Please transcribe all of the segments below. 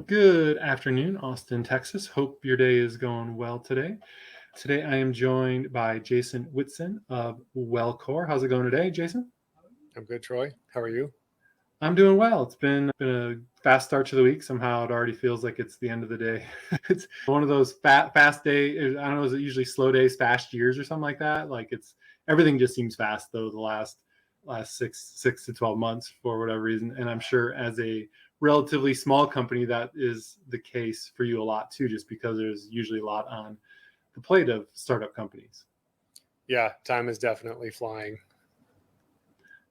Good afternoon, Austin, Texas. Hope your day is going well today. Today I am joined by Jason Whitson of Wellcore. How's it going today, Jason? I'm good, Troy. How are you? I'm doing well. It's been a fast start to the week. Somehow it already feels like it's the end of the day. It's one of those fast day. I don't know, is it usually slow days, fast years, or something like that? Like it's everything just seems fast though. The last six to 12 months for whatever reason, and I'm sure as a relatively small company that is the case for you a lot too, just because there's usually a lot on the plate of startup companies. Yeah, time is definitely flying.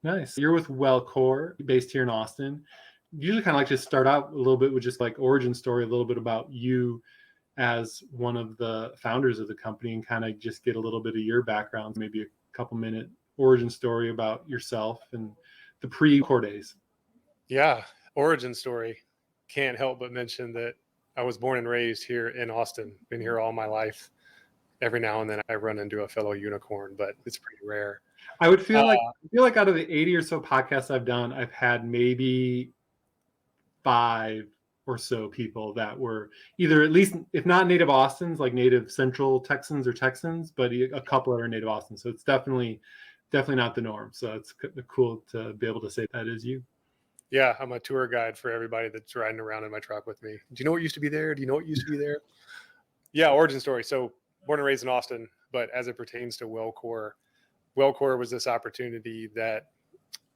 Nice. You're with Wellcore, based here in Austin. Usually kind of like to start out a little bit with just like origin story, a little bit about you as one of the founders of the company and kind of just get a little bit of your background, maybe a couple minute origin story about yourself and the pre-core days. Yeah, origin story. Can't help but mention that I was born and raised here in Austin. Been here all my life. Every now and then I run into a fellow unicorn, but it's pretty rare. I would Uh, feel like out of the 80 or so podcasts I've done, I've had maybe five or so people that were either at least, if not native Austins, like native Central Texans or Texans, but a couple that are native Austins. So it's definitely not the norm. So it's cool to be able to say that is you. yeah, I'm a tour guide for everybody that's riding around in my truck with me. Do you know what used to be there? Do you know what used to be there? Yeah, origin story. So born and raised in Austin, but as it pertains to Wellcore, Wellcore was this opportunity that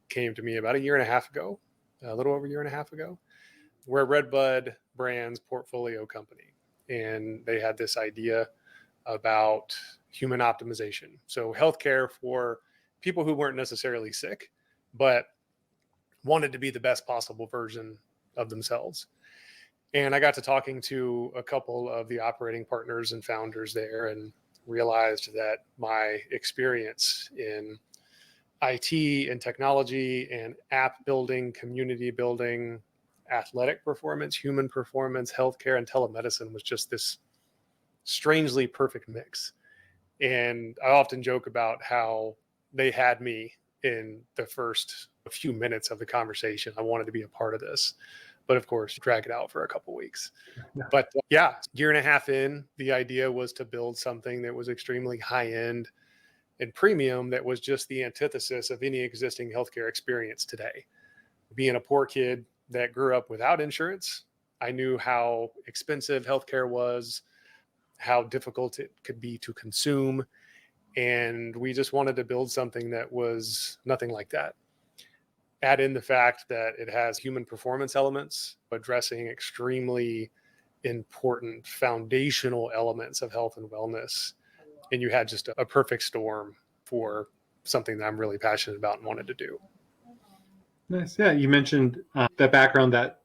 came to me about a year and a half ago, a little over a year and a half ago. We're a Redbud Brands portfolio company, and they had this idea about human optimization. So healthcare for people who weren't necessarily sick, but wanted to be the best possible version of themselves. And I got to talking to a couple of the operating partners and founders there and realized that my experience in IT and technology and app building, community building, athletic performance, human performance, healthcare, and telemedicine was just this strangely perfect mix. And I often joke about how they had me in the first few minutes of the conversation. I wanted to be a part of this, but of course, drag it out for a couple weeks. But yeah, year and a half in, the idea was to build something that was extremely high end and premium that was just the antithesis of any existing healthcare experience today. Being a poor kid that grew up without insurance, I knew how expensive healthcare was, how difficult it could be to consume. And we just wanted to build something that was nothing like that. Add in the fact that it has human performance elements, addressing extremely important foundational elements of health and wellness. And you had just a perfect storm for something that I'm really passionate about and wanted to do. Nice. Yeah, you mentioned that background that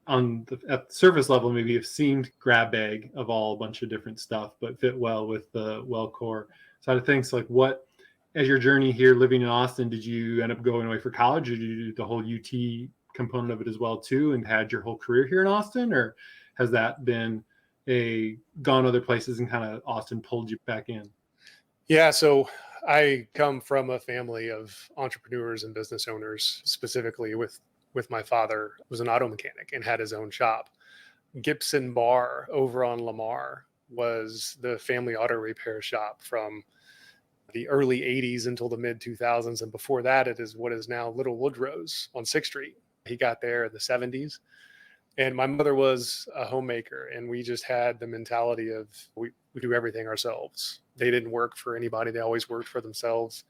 at the surface level maybe it seemed grab bag of all a bunch of different stuff, but fit well with the well core side of things. Like what, as your journey here living in Austin, did you end up going away for college, or did you do the whole UT component of it as well too, and had your whole career here in Austin, or has that been a gone other places and kind of Austin pulled you back in? Yeah, so I come from a family of entrepreneurs and business owners, specifically with my father was an auto mechanic and had his own shop. Gibson Bar over on Lamar was the family auto repair shop from the early 80s until the mid 2000s. And before that, it is what is now Little Woodrow's on 6th Street. He got there in the 70s. And my mother was a homemaker, and we just had the mentality of we do everything ourselves. They didn't work for anybody. They always worked for themselves.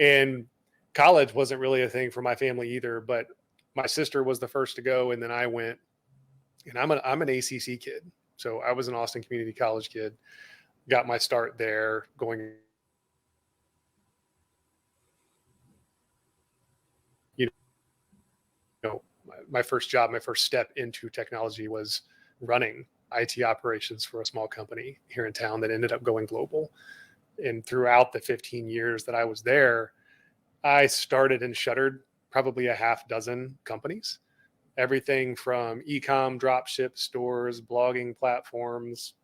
And college wasn't really a thing for my family either, but my sister was the first to go, and then I went. And I'm an ACC kid. So I was an Austin Community College kid, got my start there going, you know, my first job, my first step into technology was running IT operations for a small company here in town that ended up going global. And throughout the 15 years that I was there, I started and shuttered probably a half dozen companies, everything from e-com, drop ship stores, blogging platforms,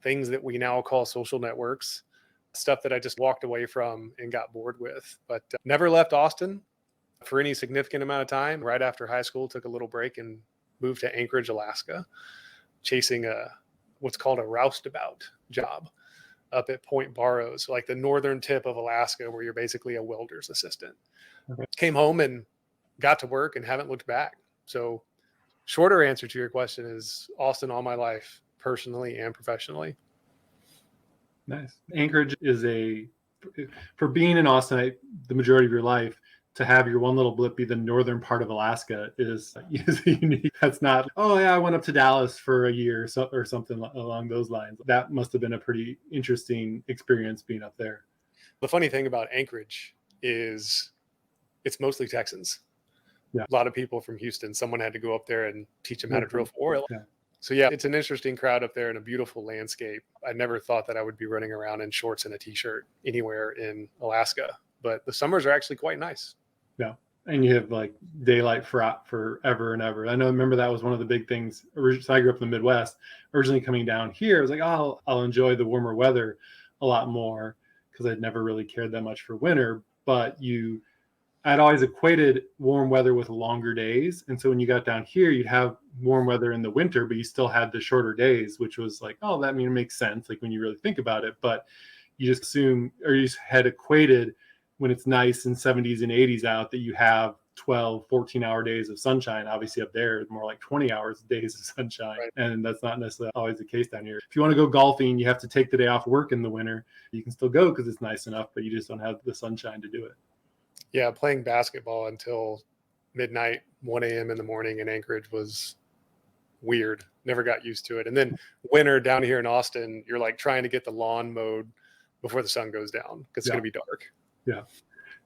things that we now call social networks, stuff that I just walked away from and got bored with, but never left Austin for any significant amount of time. Right after high school, took a little break and moved to Anchorage, Alaska, chasing what's called a roustabout job up at Point Barrows, like the northern tip of Alaska, where you're basically a welder's assistant. Okay. Came home and got to work and haven't looked back. So shorter answer to your question is Austin all my life, personally and professionally. Nice. Anchorage is for being in Austinite the majority of your life, to have your one little blip be the northern part of Alaska is unique. That's not, oh yeah, I went up to Dallas for a year or something along those lines. That must have been a pretty interesting experience being up there. The funny thing about Anchorage is it's mostly Texans. Yeah. A lot of people from Houston. Someone had to go up there and teach them how to drill for oil. Yeah. So yeah, it's an interesting crowd up there and a beautiful landscape. I never thought that I would be running around in shorts and a t-shirt anywhere in Alaska, but the summers are actually quite nice. Yeah. And you have like daylight forever and ever. I remember that was one of the big things. So I grew up in the Midwest. Originally coming down here, I was like, oh, I'll enjoy the warmer weather a lot more because I'd never really cared that much for winter. But I'd always equated warm weather with longer days. And so when you got down here, you'd have warm weather in the winter, but you still had the shorter days, which was like, oh, that makes sense. Like when you really think about it, but you just assume, or you just had equated when it's nice in 70s and 80s out that you have 12, 14-hour days of sunshine. Obviously up there, it's more like 20 hours days of sunshine. Right. And that's not necessarily always the case down here. If you want to go golfing, you have to take the day off work in the winter. You can still go because it's nice enough, but you just don't have the sunshine to do it. Yeah, playing basketball until midnight, 1 a.m. in the morning in Anchorage was weird. Never got used to it. And then winter down here in Austin, you're like trying to get the lawn mowed before the sun goes down because it's going to be dark. Yeah.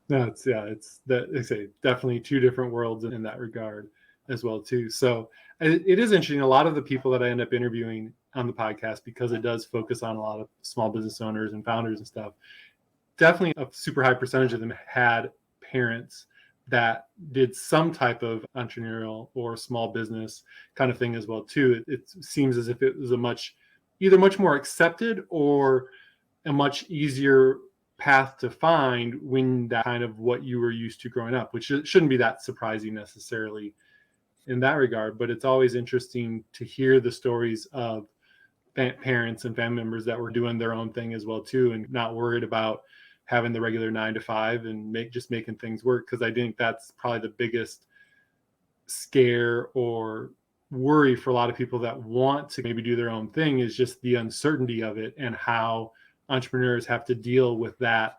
No, it's that I say definitely two different worlds in that regard as well too. So it is interesting. A lot of the people that I end up interviewing on the podcast, because it does focus on a lot of small business owners and founders and stuff, definitely a super high percentage of them had parents that did some type of entrepreneurial or small business kind of thing as well too. It seems as if it was either much more accepted or a much easier path to find when that kind of what you were used to growing up, which shouldn't be that surprising necessarily in that regard. But it's always interesting to hear the stories of parents and family members that were doing their own thing as well too, and not worried about having the regular 9 to 5 and making things work. Because I think that's probably the biggest scare or worry for a lot of people that want to maybe do their own thing, is just the uncertainty of it and how entrepreneurs have to deal with that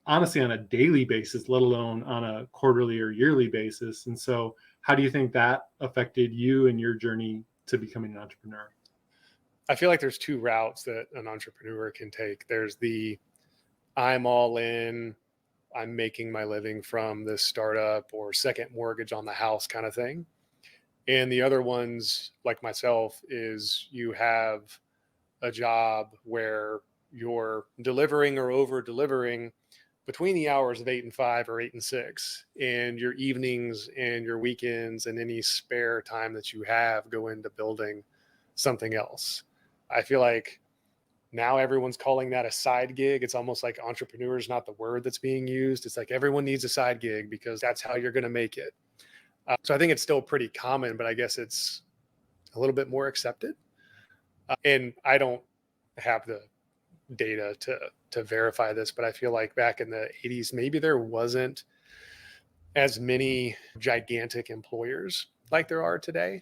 honestly on a daily basis, let alone on a quarterly or yearly basis. And so how do you think that affected you and your journey to becoming an entrepreneur? I feel like there's two routes that an entrepreneur can take. There's the I'm all in, I'm making my living from this startup or second mortgage on the house kind of thing. And the other ones, like myself, is you have a job where you're delivering or over delivering between the hours of 8 and 5 or 8 and 6, and your evenings and your weekends and any spare time that you have go into building something else. I feel like now everyone's calling that a side gig. It's almost like entrepreneur is not the word that's being used. It's like everyone needs a side gig because that's how you're going to make it. So I think it's still pretty common, but I guess it's a little bit more accepted. And I don't have the data to verify this, but I feel like back in the 80s, maybe there wasn't as many gigantic employers like there are today.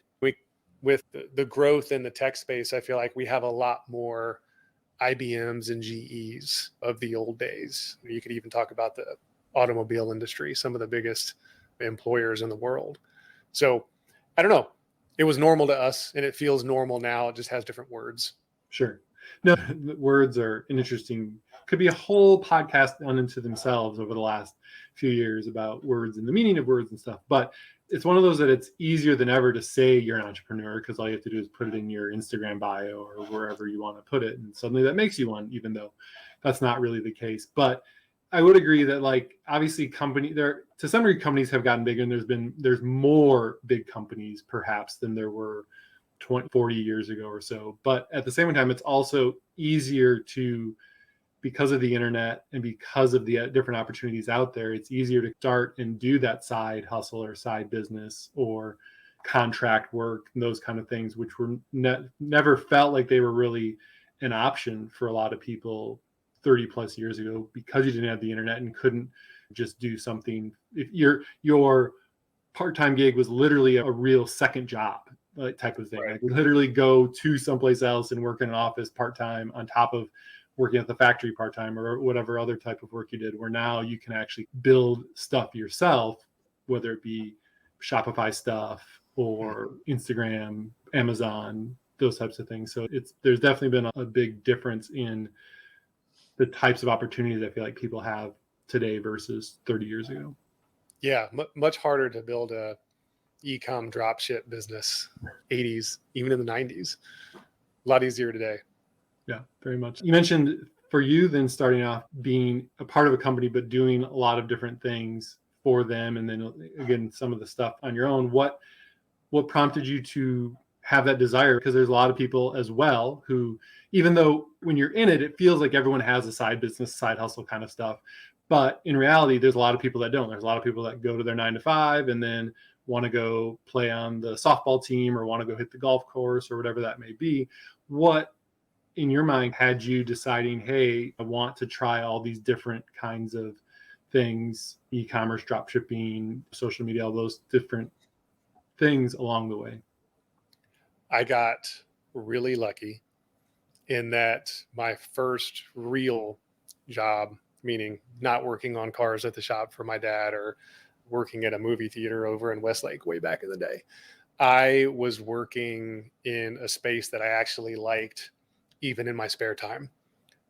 With the growth in the tech space, I feel like we have a lot more IBMs and GEs of the old days. You could even talk about the automobile industry, some of the biggest employers in the world. So I don't know. It was normal to us and it feels normal now. It just has different words. Sure. No, words are an interesting, could be a whole podcast unto themselves over the last few years about words and the meaning of words and stuff. But it's one of those that it's easier than ever to say you're an entrepreneur because all you have to do is put it in your Instagram bio or wherever you want to put it. And suddenly that makes you one, even though that's not really the case. But I would agree that like obviously to some degree companies have gotten bigger, and there's more big companies perhaps than there were 40 years ago or so. But at the same time, it's also easier because of the internet and because of the different opportunities out there, it's easier to start and do that side hustle or side business or contract work and those kind of things, which were never felt like they were really an option for a lot of people 30 plus years ago, because you didn't have the internet and couldn't just do something. If your part-time gig was literally a real second job type of thing. Right. Like literally go to someplace else and work in an office part-time on top of working at the factory part-time or whatever other type of work you did, where now you can actually build stuff yourself, whether it be Shopify stuff or Instagram, Amazon, those types of things. So there's definitely been a big difference in the types of opportunities I feel like people have today versus 30 years ago. Yeah, much harder to build a e-com dropship business 80s, even in the 90s. A lot easier today. Yeah, very much. You mentioned for you then starting off being a part of a company, but doing a lot of different things for them. And then again, some of the stuff on your own. What prompted you to have that desire? Because there's a lot of people as well who, even though when you're in it, it feels like everyone has a side business, side hustle kind of stuff. But in reality, there's a lot of people that don't. There's a lot of people that go to their 9 to 5 and then want to go play on the softball team or want to go hit the golf course or whatever that may be. What in your mind had you deciding, hey, I want to try all these different kinds of things, e-commerce, drop shipping, social media, all those different things along the way? I got really lucky in that my first real job, meaning not working on cars at the shop for my dad or working at a movie theater over in Westlake way back in the day, I was working in a space that I actually liked even in my spare time.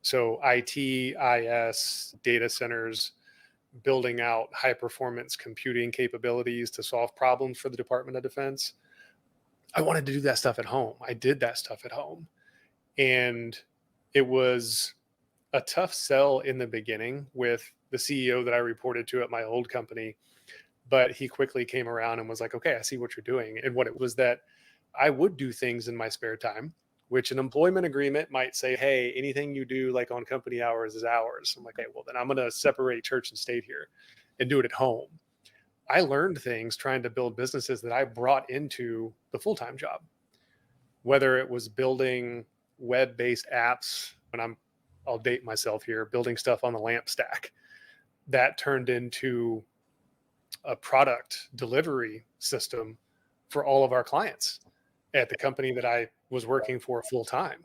So IT, IS, data centers, building out high performance computing capabilities to solve problems for the Department of Defense. I wanted to do that stuff at home. I did that stuff at home. And it was a tough sell in the beginning with the CEO that I reported to at my old company. But he quickly came around and was like, okay, I see what you're doing. And what it was that I would do things in my spare time, which an employment agreement might say, hey, anything you do like on company hours is hours. I'm like, hey, well, then I'm going to separate church and state here and do it at home. I learned things trying to build businesses that I brought into the full-time job, whether it was building web-based apps, and I'll date myself here, building stuff on the lamp stack that turned into a product delivery system for all of our clients at the company that I was working for full time.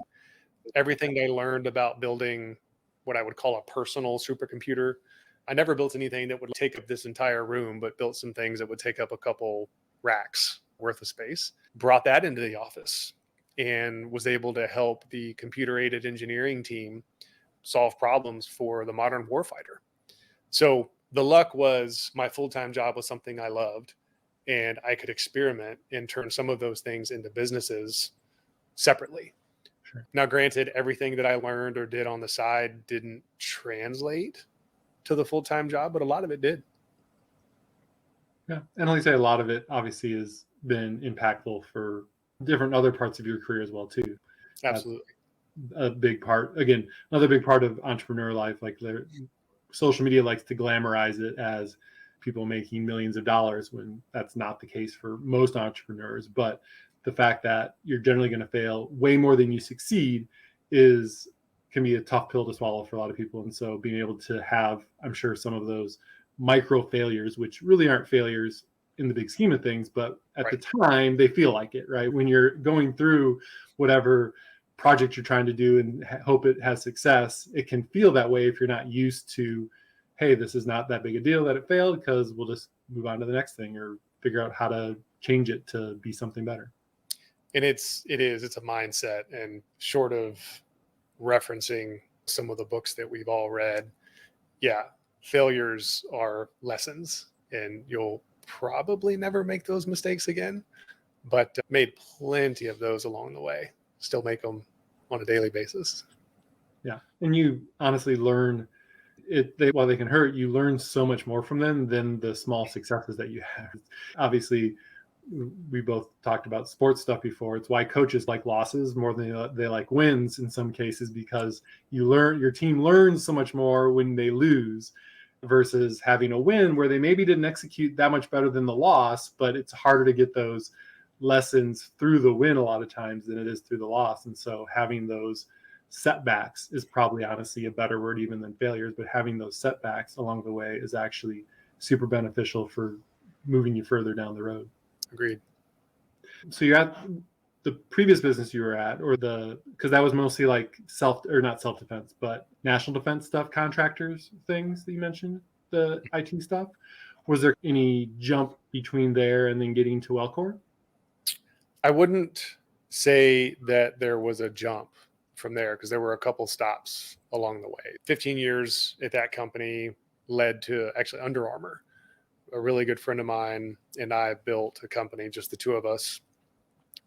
Everything they learned about building what I would call a personal supercomputer. I never built anything that would take up this entire room, but built some things that would take up a couple racks worth of space. Brought that into the office and was able to help the computer-aided engineering team solve problems for the modern warfighter. So the luck was my full-time job was something I loved, and I could experiment and turn some of those things into businesses separately. Sure. Now, granted, everything that I learned or did on the side didn't translate to the full-time job, but a lot of it did. Yeah. And like I say, a lot of it obviously has been impactful for different other parts of your career as well, too. Absolutely. That's a big part. Again, another big part of entrepreneur life, like social media likes to glamorize it as people making millions of dollars when that's not the case for most entrepreneurs. But the fact that you're generally going to fail way more than you succeed can be a tough pill to swallow for a lot of people. And so being able to have, I'm sure, some of those micro failures, which really aren't failures in the big scheme of things, but at the time they feel like it, right? When you're going through whatever project you're trying to do and hope it has success, it can feel that way if you're not used to, hey, this is not that big a deal that it failed, because we'll just move on to the next thing or figure out how to change it to be something better. And it's a mindset. And short of referencing some of the books that we've all read, yeah, failures are lessons, and you'll probably never make those mistakes again, but made plenty of those along the way. Still make them on a daily basis. Yeah. And you honestly learn while they can hurt, you learn so much more from them than the small successes that you have. Obviously, we both talked about sports stuff before. It's why coaches like losses more than they like wins in some cases, because your team learns so much more when they lose versus having a win where they maybe didn't execute that much better than the loss, but it's harder to get those lessons through the win a lot of times than it is through the loss. And so having those setbacks is probably honestly a better word even than failures, but having those setbacks along the way is actually super beneficial for moving you further down the road. Agreed. So you're at the previous business you were at, or because that was mostly like not self-defense, but national defense stuff, contractors things that you mentioned, the IT stuff. Was there any jump between there and then getting to Wellcore? I wouldn't say that there was a jump from there because there were a couple stops along the way. 15 years at that company led to actually Under Armour. A really good friend of mine and I built a company, just the two of us,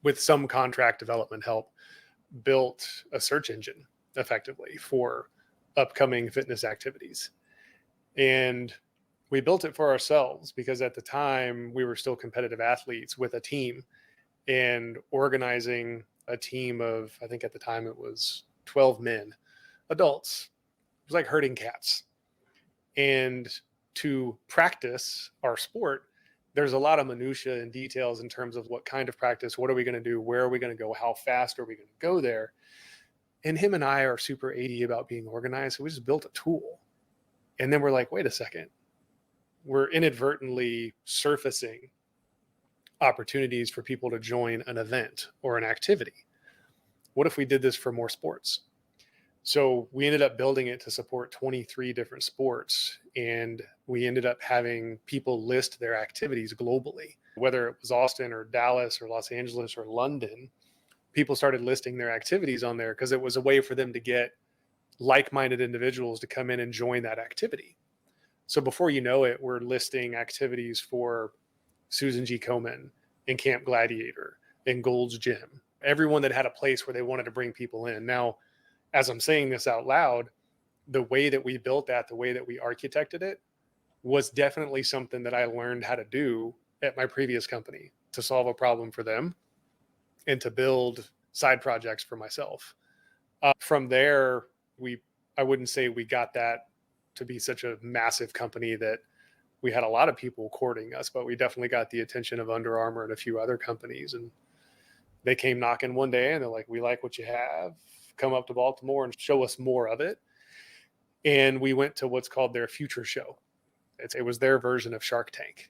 with some contract development help, built a search engine effectively for upcoming fitness activities. And we built it for ourselves because at the time we were still competitive athletes with a team, and organizing a team of, I think at the time it was 12 men, adults. It was like herding cats. And to practice our sport, there's a lot of minutia and details in terms of what kind of practice, what are we going to do, where are we going to go, how fast are we going to go there. And him and I are super AD about being organized. So we just built a tool. And then we're like, wait a second, we're inadvertently surfacing opportunities for people to join an event or an activity. What if we did this for more sports? So we ended up building it to support 23 different sports, and we ended up having people list their activities globally, whether it was Austin or Dallas or Los Angeles or London. People started listing their activities on there because it was a way for them to get like-minded individuals to come in and join that activity. So before you know it, we're listing activities for Susan G. Komen and Camp Gladiator and Gold's Gym, everyone that had a place where they wanted to bring people in. Now, as I'm saying this out loud, the way that we built that, the way that we architected it, was definitely something that I learned how to do at my previous company to solve a problem for them and to build side projects for myself. From there, I wouldn't say we got that to be such a massive company that we had a lot of people courting us, but we definitely got the attention of Under Armour and a few other companies. And they came knocking one day and they're like, we like what you have. Come up to Baltimore and show us more of it. And we went to what's called their Future Show. It was their version of Shark Tank.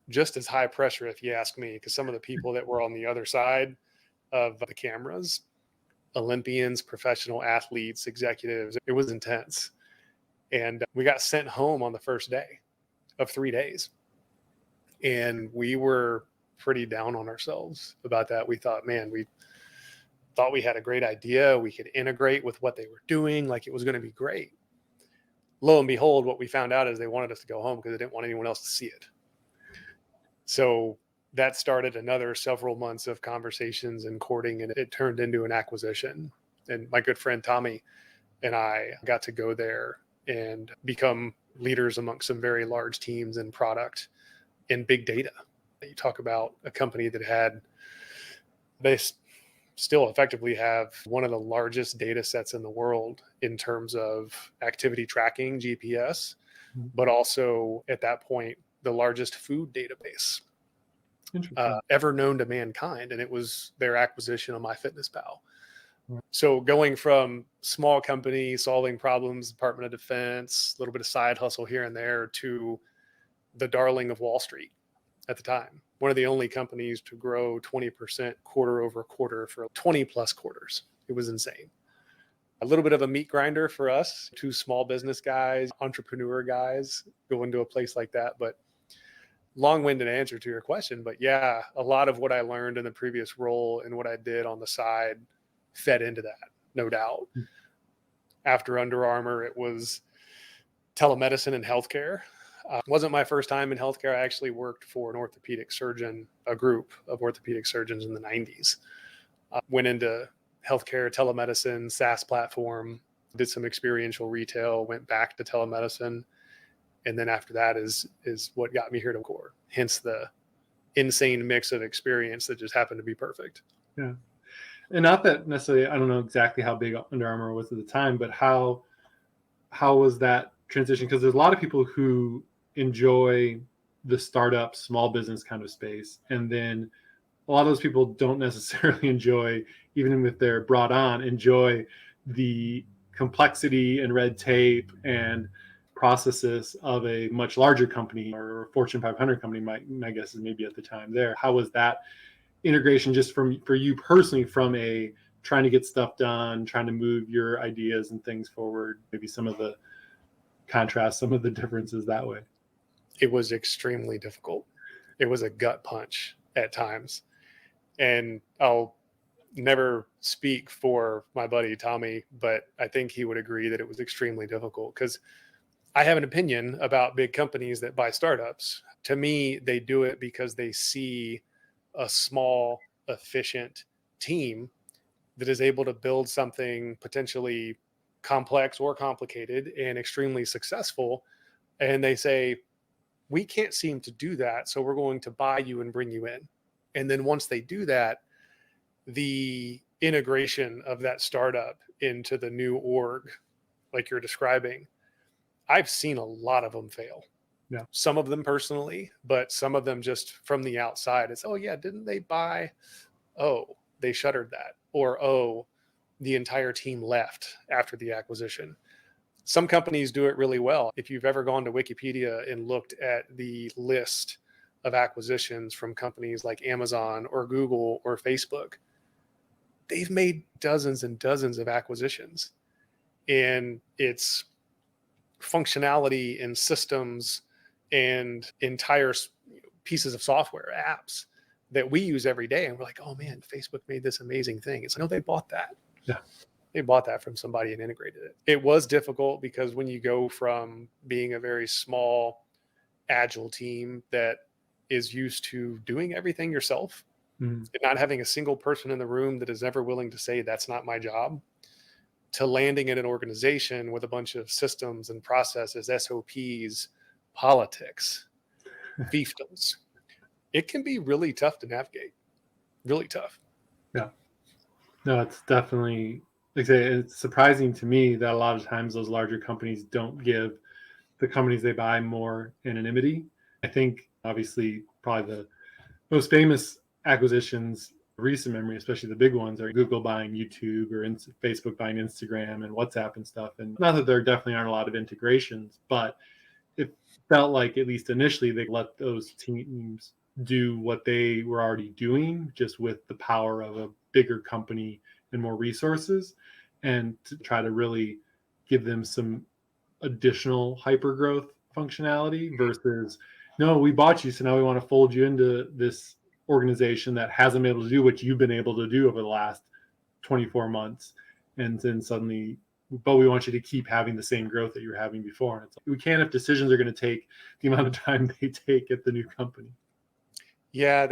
Just as high pressure, if you ask me, because some of the people that were on the other side of the cameras, Olympians, professional athletes, executives, it was intense. And we got sent home on the first day of 3 days. And we were pretty down on ourselves about that. We thought, man, we thought we had a great idea. We could integrate with what they were doing. Like it was going to be great. Lo and behold, what we found out is they wanted us to go home because they didn't want anyone else to see it. So that started another several months of conversations and courting, and it turned into an acquisition. And my good friend Tommy and I got to go there and become leaders amongst some very large teams in product and big data. You talk about a company that they still effectively have one of the largest data sets in the world in terms of activity tracking, GPS, but also at that point, the largest food database ever known to mankind. And it was their acquisition of MyFitnessPal. So going from small company solving problems, Department of Defense, a little bit of side hustle here and there, to the darling of Wall Street at the time. One of the only companies to grow 20% quarter over quarter for 20 plus quarters. It was insane. A little bit of a meat grinder for us, two small business guys, entrepreneur guys, go into a place like that. But long-winded answer to your question. But yeah, a lot of what I learned in the previous role and what I did on the side fed into that, no doubt. After Under Armour, it was telemedicine and healthcare. Wasn't my first time in healthcare. I actually worked for an orthopedic surgeon, a group of orthopedic surgeons in the 90s. Went into healthcare, telemedicine, SaaS platform, did some experiential retail, went back to telemedicine. And then after that is what got me here to Core. Hence the insane mix of experience that just happened to be perfect. Yeah. And not that necessarily, I don't know exactly how big Under Armour was at the time, but how was that transition? Because there's a lot of people who enjoy the startup, small business kind of space. And then a lot of those people don't necessarily enjoy, even if they're brought on, enjoy the complexity and red tape and processes of a much larger company or a Fortune 500 company. My guess is maybe at the time there. How was that integration just for you personally, from a trying to get stuff done, trying to move your ideas and things forward, maybe some of the contrast, some of the differences that way? It was extremely difficult. It was a gut punch at times. And I'll never speak for my buddy Tommy, but I think he would agree that it was extremely difficult because I have an opinion about big companies that buy startups. To me, they do it because they see a small, efficient team that is able to build something potentially complex or complicated and extremely successful. And they say, we can't seem to do that. So we're going to buy you and bring you in. And then once they do that, the integration of that startup into the new org, like you're describing, I've seen a lot of them fail. Yeah. Some of them personally, but some of them just from the outside. It's, oh yeah, didn't they buy? Oh, they shuttered that. Or, oh, the entire team left after the acquisition. Some companies do it really well. If you've ever gone to Wikipedia and looked at the list of acquisitions from companies like Amazon or Google or Facebook, they've made dozens and dozens of acquisitions. And it's functionality and systems and entire pieces of software, apps that we use every day. And we're like, oh man, Facebook made this amazing thing. It's like, no, they bought that. Yeah. They bought that from somebody and integrated it. It was difficult because when you go from being a very small, agile team that is used to doing everything yourself and not having a single person in the room that is ever willing to say, that's not my job, to landing in an organization with a bunch of systems and processes, SOPs, politics, fiefdoms, it can be really tough to navigate. Really tough. Yeah. No, it's definitely, like I say, it's surprising to me that a lot of times those larger companies don't give the companies they buy more anonymity. I think obviously probably the most famous acquisitions of recent memory, especially the big ones, are Google buying YouTube or Facebook buying Instagram and WhatsApp and stuff. And not that there definitely aren't a lot of integrations, but it felt like, at least initially, they let those teams do what they were already doing, just with the power of a bigger company and more resources, and to try to really give them some additional hyper growth functionality versus, no, we bought you, so now we want to fold you into this organization that hasn't been able to do what you've been able to do over the last 24 months. And then suddenly, but we want you to keep having the same growth that you were having before. And it's like, we can't, if decisions are going to take the amount of time they take at the new company. Yeah,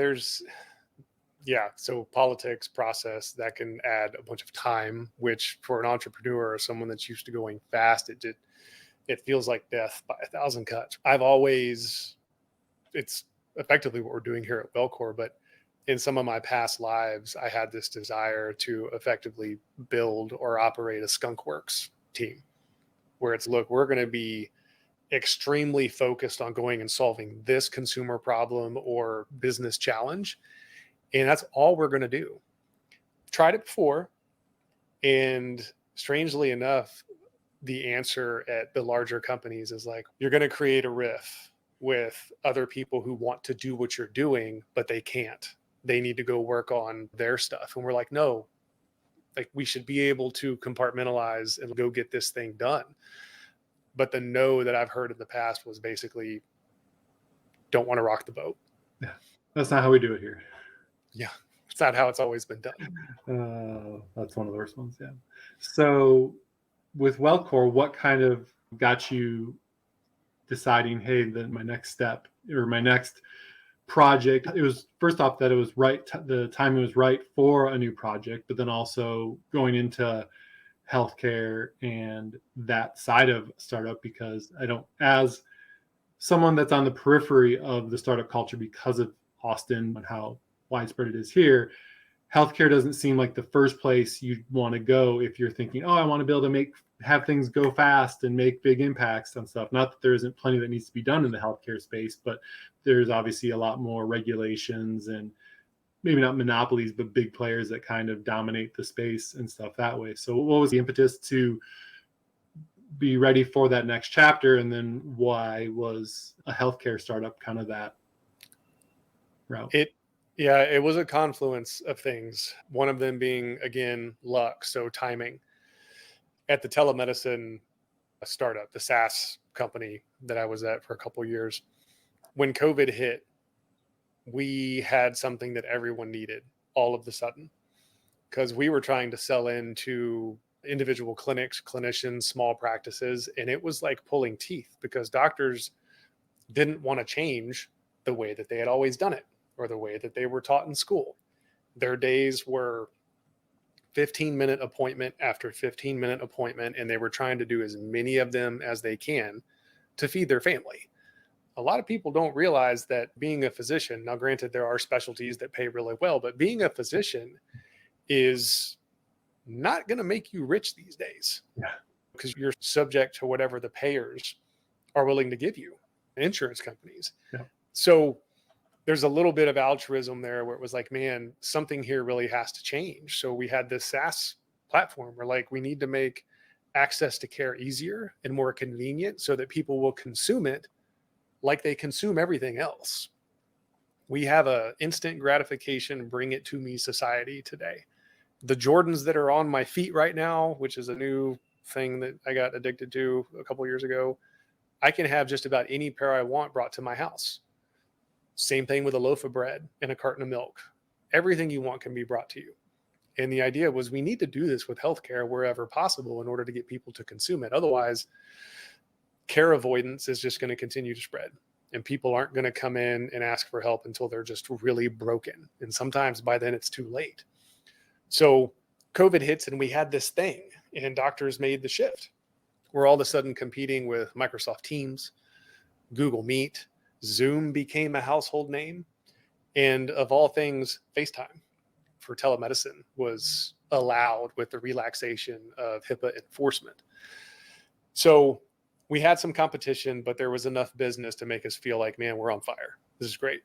so politics, process, that can add a bunch of time, which for an entrepreneur or someone that's used to going fast, it feels like death by 1,000 cuts. It's effectively what we're doing here at Wellcore, but in some of my past lives, I had this desire to effectively build or operate a skunkworks team where it's, look, we're going to be extremely focused on going and solving this consumer problem or business challenge. And that's all we're going to do. Tried it before. And strangely enough, the answer at the larger companies is like, you're going to create a riff with other people who want to do what you're doing, but they can't. They need to go work on their stuff. And we're like, no, like we should be able to compartmentalize and go get this thing done. But the no that I've heard in the past was basically, don't want to rock the boat. Yeah, that's not how we do it here. Yeah, it's not how it's always been done. That's one of the worst ones, yeah. So with Wellcore, what kind of got you deciding, hey, then my next step or my next project, it was first off that it was right, the timing was right for a new project, but then also going into healthcare and that side of startup, because I don't, as someone that's on the periphery of the startup culture because of Austin and how widespread it is here, healthcare doesn't seem like the first place you'd want to go if you're thinking, oh, I want to be able to have things go fast and make big impacts on stuff. Not that there isn't plenty that needs to be done in the healthcare space, but there's obviously a lot more regulations and maybe not monopolies, but big players that kind of dominate the space and stuff that way. So what was the impetus to be ready for that next chapter? And then why was a healthcare startup kind of that route? It was a confluence of things. One of them being, again, luck. So timing. At the telemedicine startup, the SaaS company that I was at for a couple of years, when COVID hit, we had something that everyone needed all of the sudden, because we were trying to sell into individual clinics, clinicians, small practices, and it was like pulling teeth because doctors didn't want to change the way that they had always done it or the way that they were taught in school. Their days were 15-minute appointment after 15-minute appointment, and they were trying to do as many of them as they can to feed their family. A lot of people don't realize that being a physician, now granted, there are specialties that pay really well, but being a physician is not going to make you rich these days. Yeah. Because you're subject to whatever the payers are willing to give you, insurance companies. Yeah. So there's a little bit of altruism there where it was like, man, something here really has to change. So we had this SaaS platform where like, we need to make access to care easier and more convenient so that people will consume it like they consume everything else. We have a instant gratification, bring it to me society today. The Jordans that are on my feet right now, which is a new thing that I got addicted to a couple of years ago, I can have just about any pair I want brought to my house. Same thing with a loaf of bread and a carton of milk. Everything you want can be brought to you. And the idea was we need to do this with healthcare wherever possible in order to get people to consume it. Otherwise, care avoidance is just going to continue to spread. And people aren't going to come in and ask for help until they're just really broken. And sometimes by then it's too late. So COVID hits and we had this thing, and doctors made the shift. We're all of a sudden competing with Microsoft Teams, Google Meet, Zoom became a household name. And of all things, FaceTime for telemedicine was allowed with the relaxation of HIPAA enforcement. So we had some competition, but there was enough business to make us feel like, man, we're on fire. This is great.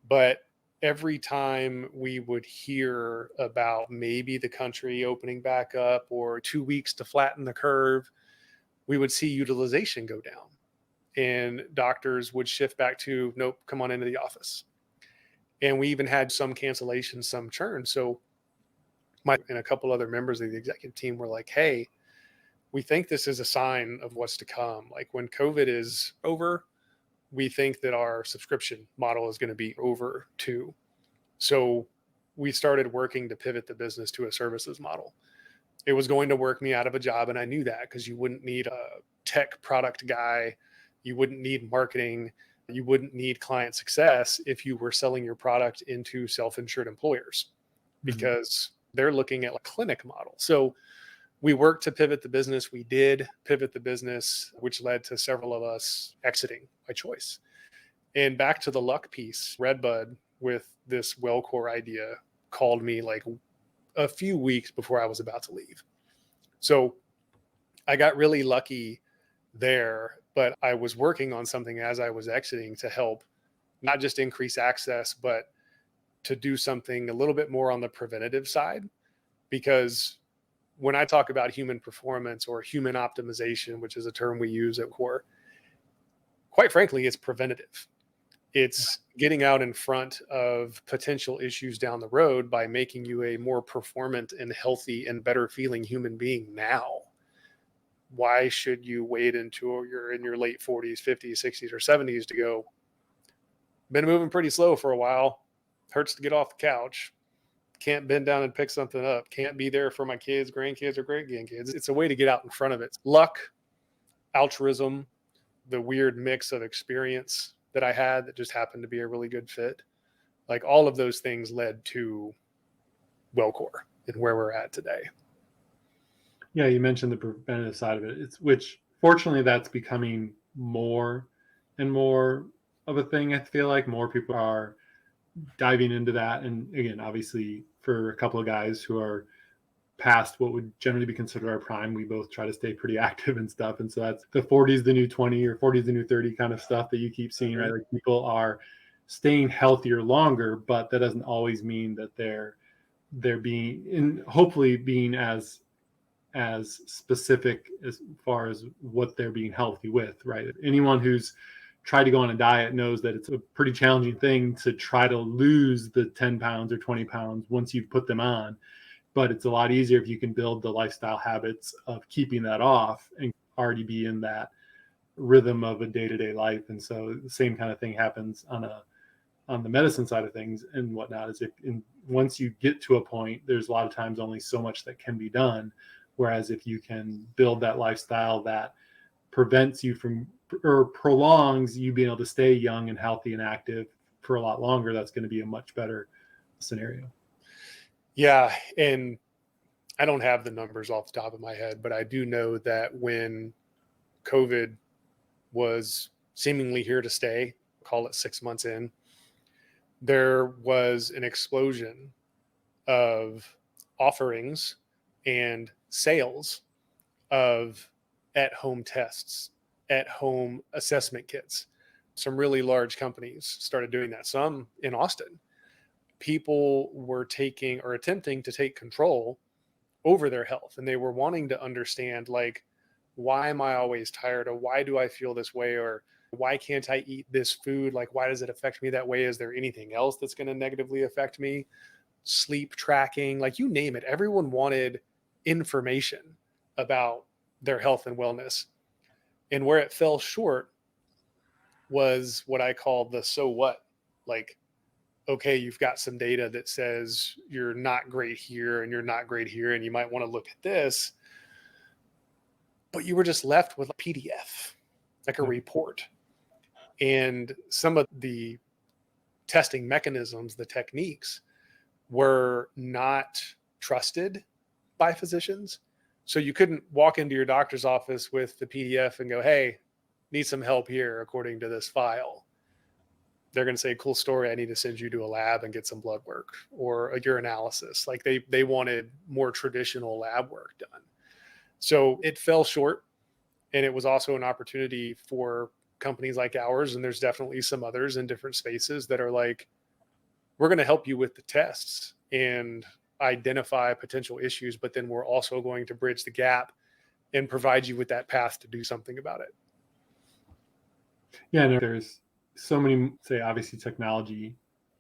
But every time we would hear about maybe the country opening back up or 2 weeks to flatten the curve, we would see utilization go down. And doctors would shift back to, nope, come on into the office. And we even had some cancellations, some churn. So and a couple other members of the executive team were like, hey, we think this is a sign of what's to come. Like when COVID is over, we think that our subscription model is going to be over too. So we started working to pivot the business to a services model. It was going to work me out of a job. And I knew that because you wouldn't need a tech product guy. You wouldn't need marketing. You wouldn't need client success if you were selling your product into self-insured employers, because they're looking at a clinic model. So we worked to pivot the business. We did pivot the business, which led to several of us exiting by choice. And back to the luck piece, Redbud with this Wellcore idea called me like a few weeks before I was about to leave. So I got really lucky there, but I was working on something as I was exiting to help not just increase access, but to do something a little bit more on the preventative side. Because when I talk about human performance or human optimization, which is a term we use at Core, quite frankly, it's preventative. It's getting out in front of potential issues down the road by making you a more performant and healthy and better feeling human being now. Why should you wait until you're in your late 40s, 50s, 60s, or 70s to go, been moving pretty slow for a while, hurts to get off the couch, can't bend down and pick something up, can't be there for my kids, grandkids, or great-grandkids. It's a way to get out in front of it. Luck, altruism, the weird mix of experience that I had that just happened to be a really good fit. Like all of those things led to Wellcore and where we're at today. Yeah, you mentioned the preventative side of it. Which fortunately that's becoming more and more of a thing. I feel like more people are diving into that. And again, obviously for a couple of guys who are past what would generally be considered our prime, we both try to stay pretty active and stuff. And so that's the 40s, the new 20, or 40s, the new 30 kind of stuff that you keep seeing, right? Like people are staying healthier longer, but that doesn't always mean that they're being in hopefully being as specific as far as what they're being healthy with, right? Anyone who's tried to go on a diet knows that it's a pretty challenging thing to try to lose the 10 pounds or 20 pounds once you've put them on. But it's a lot easier if you can build the lifestyle habits of keeping that off and already be in that rhythm of a day-to-day life. And so the same kind of thing happens on the medicine side of things and whatnot, is once you get to a point, there's a lot of times only so much that can be done. Whereas if you can build that lifestyle that prevents you from or prolongs you being able to stay young and healthy and active for a lot longer, that's going to be a much better scenario. Yeah. And I don't have the numbers off the top of my head, but I do know that when COVID was seemingly here to stay, call it 6 months in, there was an explosion of offerings and sales of at-home tests, at-home assessment kits. Some really large companies started doing that. Some in Austin, people were taking or attempting to take control over their health, and they were wanting to understand, like, why am I always tired, or why do I feel this way, or why can't I eat this food? Like, why does it affect me that way? Is there anything else that's going to negatively affect me? Sleep tracking, like, you name it. Everyone wanted information about their health and wellness. And where it fell short was what I call the so what. Like, okay, you've got some data that says you're not great here and you're not great here, and you might want to look at this. But you were just left with a PDF, like a report. And some of the testing mechanisms, the techniques, were not trusted by physicians. So you couldn't walk into your doctor's office with the PDF and go, hey, need some help here according to this file. They're going to say, cool story, I need to send you to a lab and get some blood work or a urinalysis. Like they wanted more traditional lab work done. So it fell short. And it was also an opportunity for companies like ours, and there's definitely some others in different spaces that are like, we're going to help you with the tests and identify potential issues, but then we're also going to bridge the gap and provide you with that path to do something about it. Yeah, and there's so many, say, obviously technology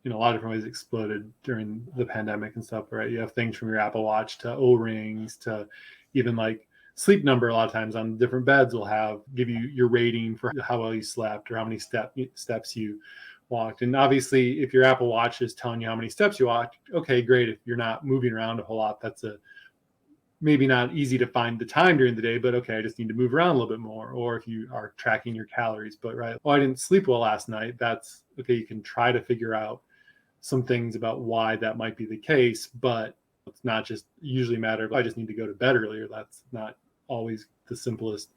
in a lot of different ways exploded during the pandemic and stuff, right? You have things from your Apple Watch to O-rings to even like Sleep Number. A lot of times on different beds will give you your rating for how well you slept or how many steps you walked. And obviously, if your Apple Watch is telling you how many steps you walked, okay, great. If you're not moving around a whole lot, that's maybe not easy to find the time during the day, but okay, I just need to move around a little bit more. Or if you are tracking your calories, but right, oh, I didn't sleep well last night. That's okay. You can try to figure out some things about why that might be the case, but it's not just usually a matter of I just need to go to bed earlier. That's not always the simplest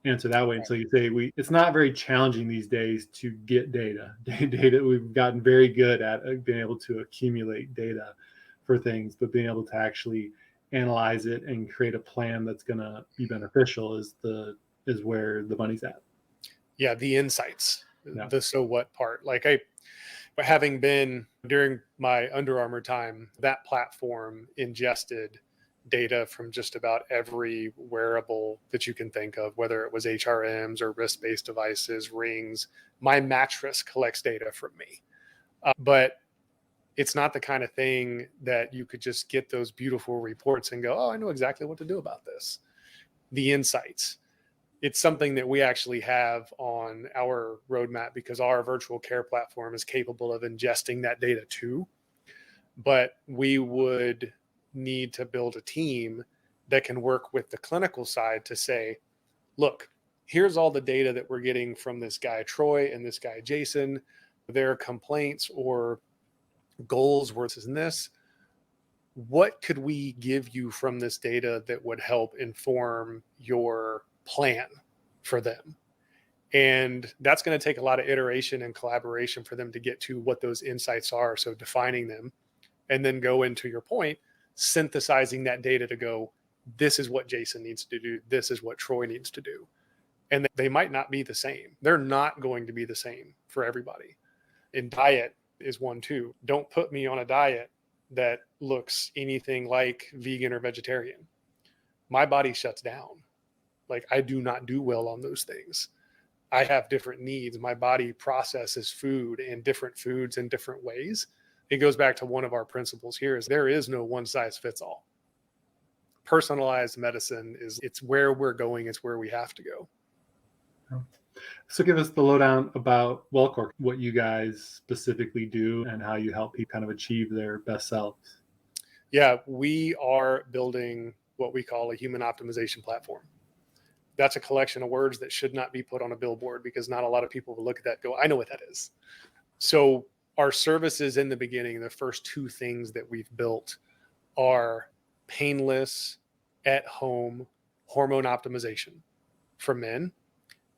answer that way. And so you say it's not very challenging these days to get data. We've gotten very good at being able to accumulate data for things, but being able to actually analyze it and create a plan that's going to be beneficial is where the money's at. Yeah, the insights, the so what part. Like having been during my Under Armour time, that platform ingested data from just about every wearable that you can think of, whether it was HRMs or wrist-based devices, rings. My mattress collects data from me. But it's not the kind of thing that you could just get those beautiful reports and go, oh, I know exactly what to do about this. The insights. It's something that we actually have on our roadmap because our virtual care platform is capable of ingesting that data too. But we would need to build a team that can work with the clinical side to say, look, here's all the data that we're getting from this guy, Troy, and this guy, Jason, their complaints or goals versus this. What could we give you from this data that would help inform your plan for them? And that's going to take a lot of iteration and collaboration for them to get to what those insights are. So defining them and then go into your point, synthesizing that data to go, this is what Jason needs to do. This is what Troy needs to do. And they might not be the same. They're not going to be the same for everybody. And diet is one too. Don't put me on a diet that looks anything like vegan or vegetarian. My body shuts down. Like, I do not do well on those things. I have different needs. My body processes food and different foods in different ways. It goes back to one of our principles here is there is no one size fits all. Personalized medicine it's where we're going. It's where we have to go. So give us the lowdown about Wellcore, what you guys specifically do and how you help people kind of achieve their best selves. Yeah, we are building what we call a human optimization platform. That's a collection of words that should not be put on a billboard because not a lot of people will look at that and go, I know what that is. So our services in the beginning, the first two things that we've built are painless, at-home hormone optimization for men.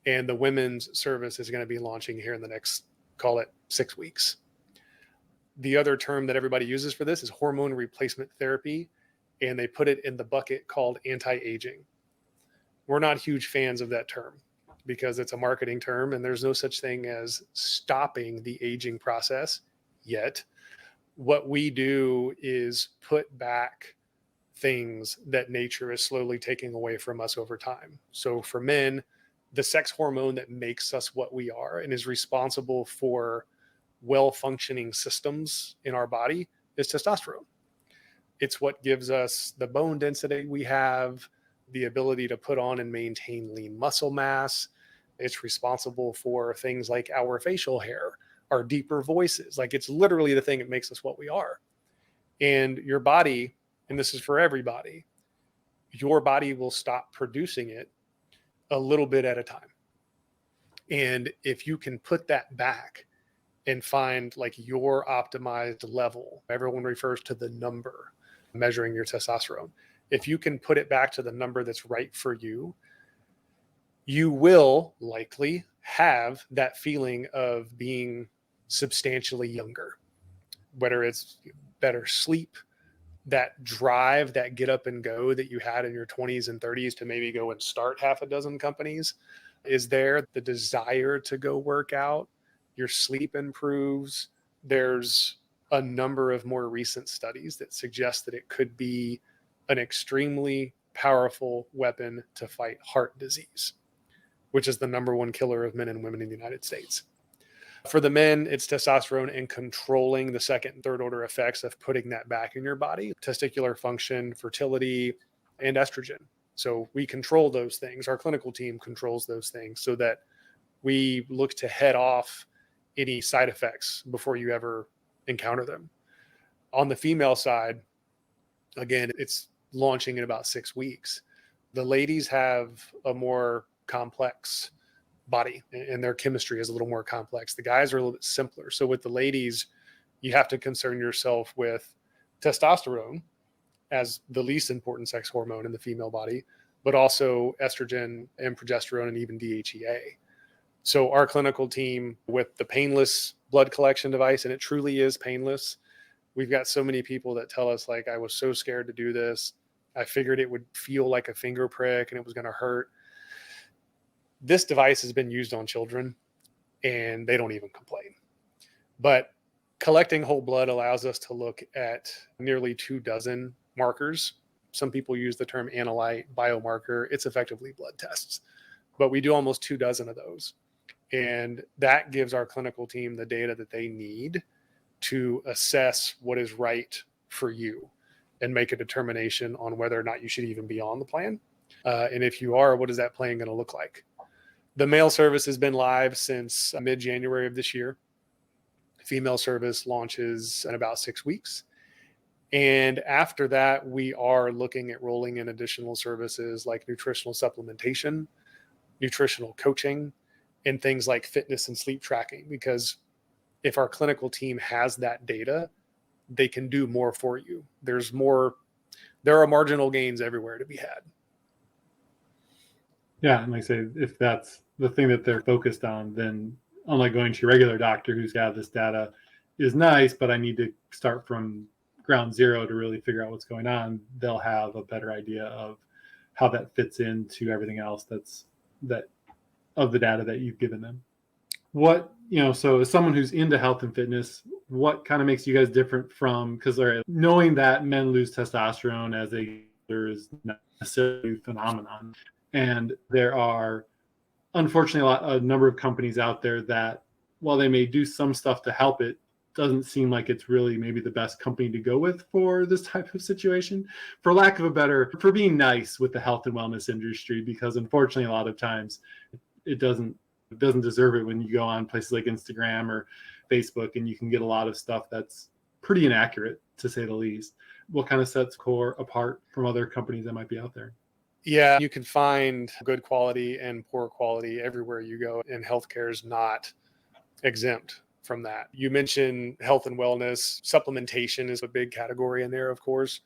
And the women's service is going to be launching here in the next, call it 6 weeks. The other term that everybody uses for this is hormone replacement therapy, and they put it in the bucket called anti-aging. We're not huge fans of that term because it's a marketing term and there's no such thing as stopping the aging process yet. What we do is put back things that nature is slowly taking away from us over time. So for men, the sex hormone that makes us what we are and is responsible for well-functioning systems in our body is testosterone. It's what gives us the bone density we have, the ability to put on and maintain lean muscle mass. It's responsible for things like our facial hair, our deeper voices. Like, it's literally the thing that makes us what we are. And your body, and this is for everybody, your body will stop producing it a little bit at a time. And if you can put that back and find like your optimized level, everyone refers to the number measuring your testosterone. If you can put it back to the number that's right for you, you will likely have that feeling of being substantially younger, whether it's better sleep, that drive, that get up and go that you had in your 20s and 30s to maybe go and start half a dozen companies is there. The desire to go work out, your sleep improves. There's a number of more recent studies that suggest that it could be an extremely powerful weapon to fight heart disease, which is the number one killer of men and women in the United States. For the men, it's testosterone and controlling the second and third order effects of putting that back in your body, testicular function, fertility, and estrogen. So we control those things. Our clinical team controls those things so that we look to head off any side effects before you ever encounter them. On the female side, again, it's launching in about 6 weeks. The ladies have a more complex body and their chemistry is a little more complex. The guys are a little bit simpler. So with the ladies, you have to concern yourself with testosterone as the least important sex hormone in the female body, but also estrogen and progesterone and even DHEA. So our clinical team with the painless blood collection device, and it truly is painless. We've got so many people that tell us, like, I was so scared to do this. I figured it would feel like a finger prick and it was going to hurt. This device has been used on children and they don't even complain. But collecting whole blood allows us to look at nearly 24 markers. Some people use the term analyte, biomarker. It's effectively blood tests, but we do almost 24 of those. And that gives our clinical team the data that they need to assess what is right for you and make a determination on whether or not you should even be on the plan. And if you are, what is that plan going to look like? The male service has been live since mid-January of this year. Female service launches in about 6 weeks. And after that, we are looking at rolling in additional services like nutritional supplementation, nutritional coaching, and things like fitness and sleep tracking. Because if our clinical team has that data, they can do more for you. There are marginal gains everywhere to be had. Yeah, and like I say, if that's the thing that they're focused on, then unlike going to your regular doctor who's got this data is nice, but I need to start from ground zero to really figure out what's going on, they'll have a better idea of how that fits into everything else that of the data that you've given them. What So as someone who's into health and fitness, what kind of makes you guys different from, because knowing that men lose testosterone as there is not necessarily a phenomenon. And there are, unfortunately, a number of companies out there that, while they may do some stuff to help it, doesn't seem like it's really maybe the best company to go with for this type of situation, for lack of a better, for being nice with the health and wellness industry, because unfortunately a lot of times it doesn't deserve it when you go on places like Instagram or Facebook, and you can get a lot of stuff that's pretty inaccurate, to say the least. What kind of sets Core apart from other companies that might be out there? Yeah, you can find good quality and poor quality everywhere you go, and healthcare is not exempt from that. You mentioned health and wellness. Supplementation is a big category in there, of course.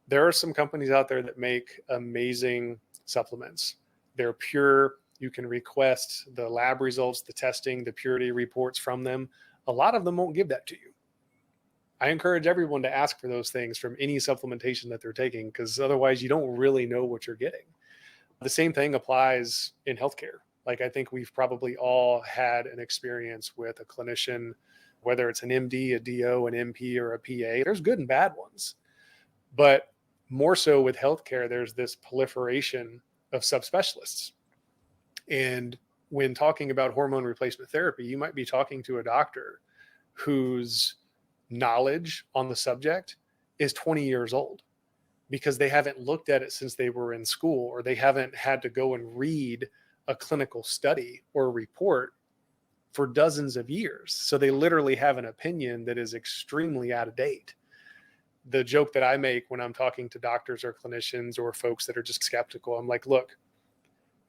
There are some companies out there that make amazing supplements. They're pure. You can request the lab results, the testing, the purity reports from them. A lot of them won't give that to you. I encourage everyone to ask for those things from any supplementation that they're taking, because otherwise you don't really know what you're getting. The same thing applies in healthcare. Like, I think we've probably all had an experience with a clinician, whether it's an MD, a DO, an MP, or a PA. There's good and bad ones. But more so with healthcare, there's this proliferation of subspecialists. And when talking about hormone replacement therapy, you might be talking to a doctor whose knowledge on the subject is 20 years old, because they haven't looked at it since they were in school, or they haven't had to go and read a clinical study or report for dozens of years. So they literally have an opinion that is extremely out of date. The joke that I make when I'm talking to doctors or clinicians or folks that are just skeptical, I'm like, look,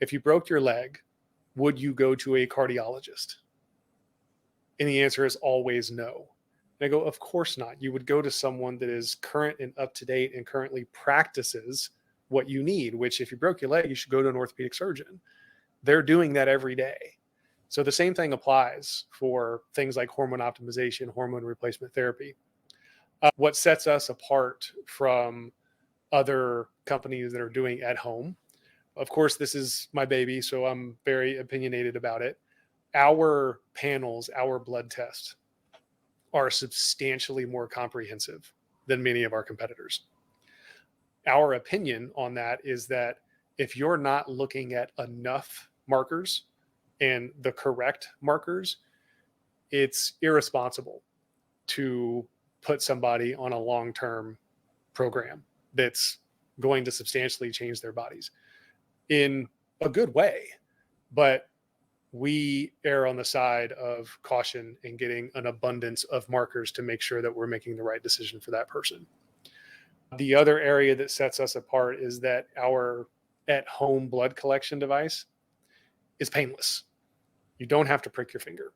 if you broke your leg, would you go to a cardiologist? And the answer is always no. And I go, of course not. You would go to someone that is current and up to date and currently practices what you need, which, if you broke your leg, you should go to an orthopedic surgeon. They're doing that every day. So the same thing applies for things like hormone optimization, hormone replacement therapy. What sets us apart from other companies that are doing at home, of course, this is my baby, so I'm very opinionated about it. Our panels, our blood tests, are substantially more comprehensive than many of our competitors. Our opinion on that is that if you're not looking at enough markers and the correct markers, it's irresponsible to put somebody on a long-term program that's going to substantially change their bodies in a good way. But we err on the side of caution and getting an abundance of markers to make sure that we're making the right decision for that person. The other area that sets us apart is that our at-home blood collection device is painless. You don't have to prick your finger.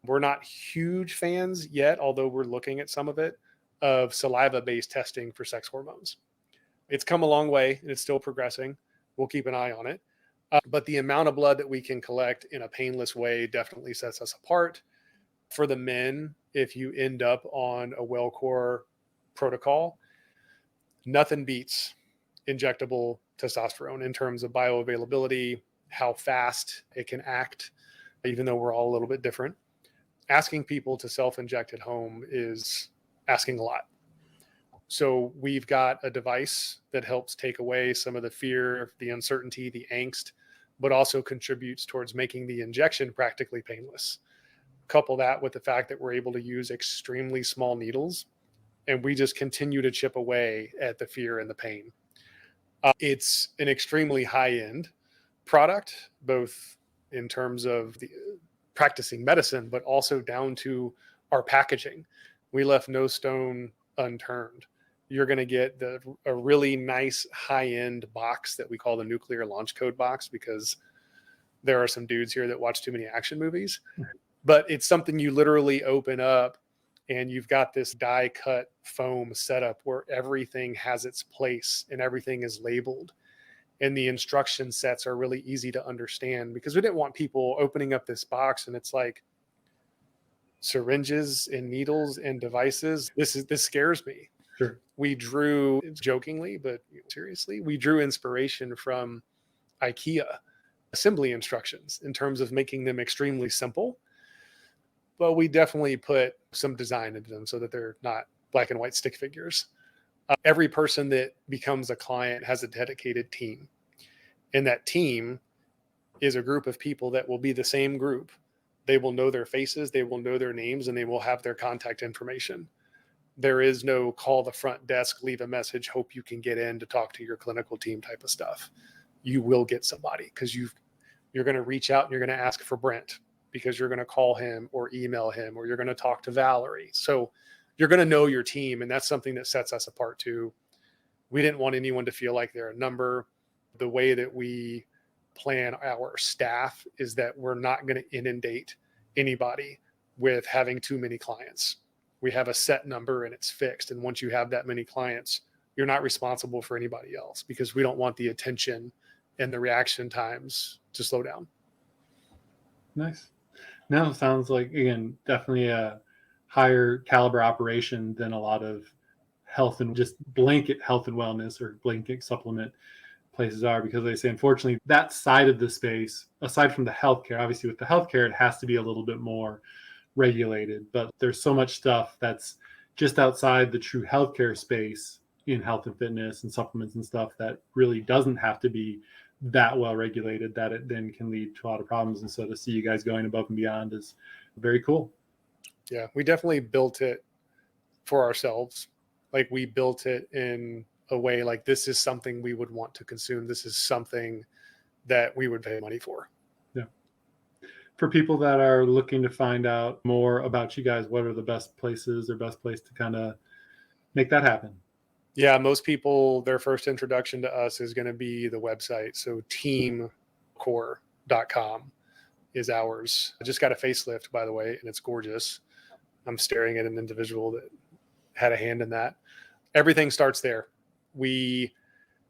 We're not huge fans yet, although we're looking at some of it, of saliva-based testing for sex hormones. It's come a long way and it's still progressing. We'll keep an eye on it. But the amount of blood that we can collect in a painless way definitely sets us apart. For the men, if you end up on a Wellcore protocol, nothing beats injectable testosterone in terms of bioavailability, how fast it can act, even though we're all a little bit different. Asking people to self-inject at home is asking a lot. So we've got a device that helps take away some of the fear, the uncertainty, the angst, but also contributes towards making the injection practically painless. Couple that with the fact that we're able to use extremely small needles, and we just continue to chip away at the fear and the pain. It's an extremely high-end product, both in terms of the practicing medicine, but also down to our packaging. We left no stone unturned. You're going to get a really nice high-end box that we call the nuclear launch code box, because there are some dudes here that watch too many action movies. But it's something you literally open up and you've got this die cut foam setup where everything has its place and everything is labeled. And the instruction sets are really easy to understand, because we didn't want people opening up this box and it's like syringes and needles and devices. This scares me. Sure. We drew, jokingly, but seriously, we drew inspiration from IKEA assembly instructions in terms of making them extremely simple. but we definitely put some design into them so that they're not black and white stick figures. Every person that becomes a client has a dedicated team. And that team is a group of people that will be the same group. They will know their faces, they will know their names, and they will have their contact information. There is no call the front desk, leave a message, hope you can get in to talk to your clinical team type of stuff. You will get somebody because you're going to reach out and you're going to ask for Brent because you're going to call him or email him, or you're going to talk to Valerie. So you're going to know your team. And that's something that sets us apart too. We didn't want anyone to feel like they're a number. The way that we plan our staff is that we're not going to inundate anybody with having too many clients. We have a set number and it's fixed. And once you have that many clients, you're not responsible for anybody else because we don't want the attention and the reaction times to slow down. Nice. Now it sounds like, again, definitely a higher caliber operation than a lot of health and just blanket health and wellness or blanket supplement places are, because they say, unfortunately, that side of the space, aside from the healthcare, obviously with the healthcare, it has to be a little bit more regulated, but there's so much stuff that's just outside the true healthcare space in health and fitness and supplements and stuff that really doesn't have to be that well regulated, that it then can lead to a lot of problems. And so to see you guys going above and beyond is very cool. Yeah, we definitely built it for ourselves. Like we built it in a way like this is something we would want to consume. This is something that we would pay money for. Yeah. For people that are looking to find out more about you guys, what are the best places or best place to kind of make that happen? Yeah, most people, their first introduction to us is going to be the website. So teamcore.com is ours. I just got a facelift, by the way, and it's gorgeous. I'm staring at an individual that had a hand in that. Everything starts there. We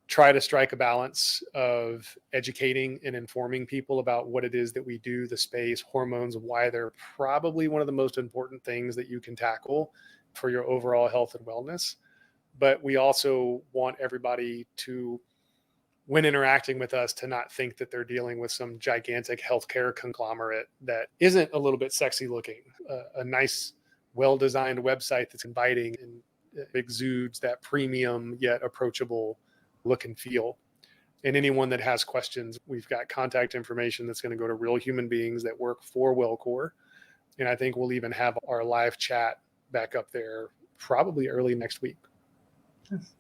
try to strike a balance of educating and informing people about what it is that we do, the space, hormones, why they're probably one of the most important things that you can tackle for your overall health and wellness. But we also want everybody to, when interacting with us, to not think that they're dealing with some gigantic healthcare conglomerate that isn't a little bit sexy looking. A nice, well-designed website that's inviting and exudes that premium yet approachable look and feel. And anyone that has questions, we've got contact information that's going to go to real human beings that work for Wellcore. And I think we'll even have our live chat back up there probably early next week. Yes.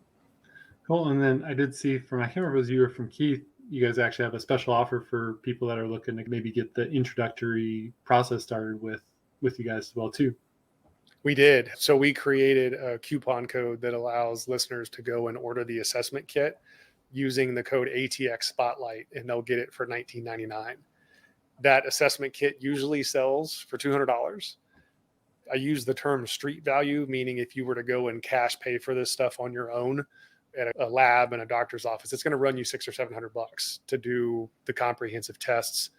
Cool. And then I did see from, I can't remember if it was you or from Keith, you guys actually have a special offer for people that are looking to maybe get the introductory process started with you guys as well too. We did. So we created a coupon code that allows listeners to go and order the assessment kit using the code ATX Spotlight, and they'll get it for $19.99. That assessment kit usually sells for $200. I use the term street value, meaning if you were to go and cash pay for this stuff on your own at a lab and a doctor's office, it's going to run you $600 or $700 to do the comprehensive tests.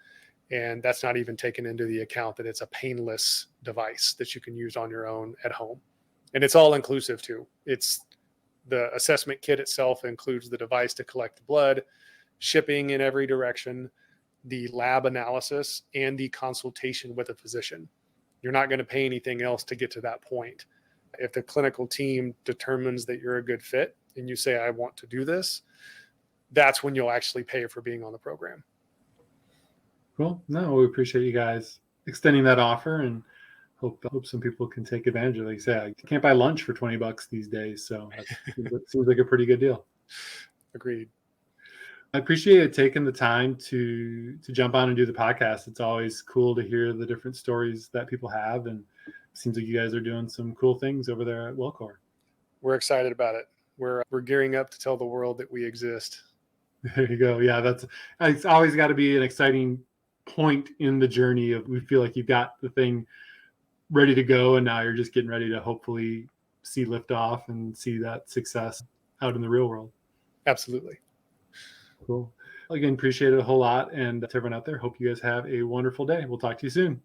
And that's not even taken into the account that it's a painless device that you can use on your own at home. And it's all inclusive too. It's the assessment kit itself includes the device to collect the blood, shipping in every direction, the lab analysis, and the consultation with a physician. You're not going to pay anything else to get to that point. If the clinical team determines that you're a good fit and you say, I want to do this, that's when you'll actually pay for being on the program. Cool. No, we appreciate you guys extending that offer, and hope some people can take advantage of it. Like you say, I can't buy lunch for $20 these days, so that seems like a pretty good deal. Agreed. I appreciate you taking the time to jump on and do the podcast. It's always cool to hear the different stories that people have, and it seems like you guys are doing some cool things over there at Wellcore. We're excited about it. We're gearing up to tell the world that we exist. There you go. Yeah, it's always got to be an exciting point in the journey of, we feel like you've got the thing ready to go, and now you're just getting ready to hopefully see liftoff and see that success out in the real world. Absolutely. Cool. Again, appreciate it a whole lot. And to everyone out there, hope you guys have a wonderful day. We'll talk to you soon.